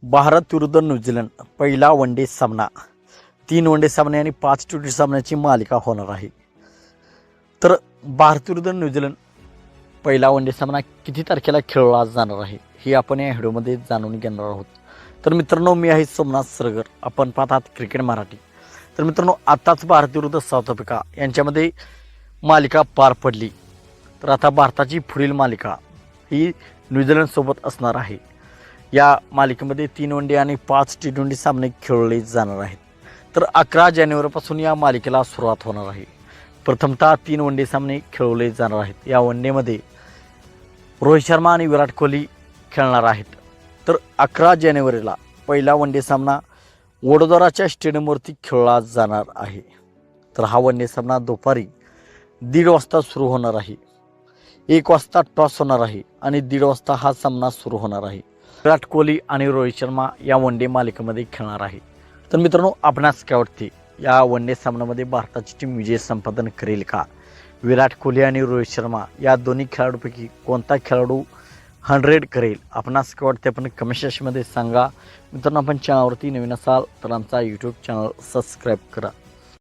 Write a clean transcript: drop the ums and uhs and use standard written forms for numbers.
भारत विरुद्ध न्यूझीलंड पहिला वनडे सामना 3 वनडे सामने आणि 5 टी20 सामन्याची मालिका होणार आहे. तर भारत विरुद्ध न्यूझीलंड पहिला वनडे सामना किती तारखेला खेळला जाणार आहे हे आपण या व्हिडिओमध्ये जाणून घेणार आहोत. तर मित्रांनो, मी आहे सोमनाथ सरगर, आपण पाहतात क्रिकेट मराठी. तर मित्रांनो, आताच भारत विरुद्ध साऊथ आफ्रिका यांच्यामध्ये मालिका पार पडली. तर आता भारताची पुढील मालिका ही न्यूझीलंडसोबत असणार आहे. या मालिकेमध्ये 3 वनडे आणि 5 टी20 सामने खेळले जाणार आहेत. तर 11 जानेवारीपासून या मालिकेला सुरुवात होणार आहे. प्रथमतः 3 वनडे सामने खेळवले जाणार आहेत. या वनडेमध्ये रोहित शर्मा आणि विराट कोहली खेळणार आहेत. तर 11 जानेवारीला पहिला वनडे सामना वडोदराच्या स्टेडियमवरती खेळला जाणार आहे. तर हा वनडे सामना दुपारी 1:30 वाजता सुरू होणार आहे. 1 वाजता टॉस होणार आहे आणि 1:30 वाजता हा सामना सुरू होणार आहे. विराट कोहली आणि रोहित शर्मा या वनडे मालिकेमध्ये खेळणार आहे. तर मित्रांनो, आपणास काय वाटते, या वनडे सामन्यामध्ये भारताची टीम विजय संपादन करेल का? विराट कोहली आणि रोहित शर्मा या दोन्ही खेळाडूपैकी कोणता खेळाडू 100 करेल? आपणास काय वाटते आपण कमेंट सेक्शनमध्ये सांगा. मित्रांनो, आपण चॅनलवरती नवीन असाल तर आमचा यूट्यूब चॅनल सबस्क्राईब करा.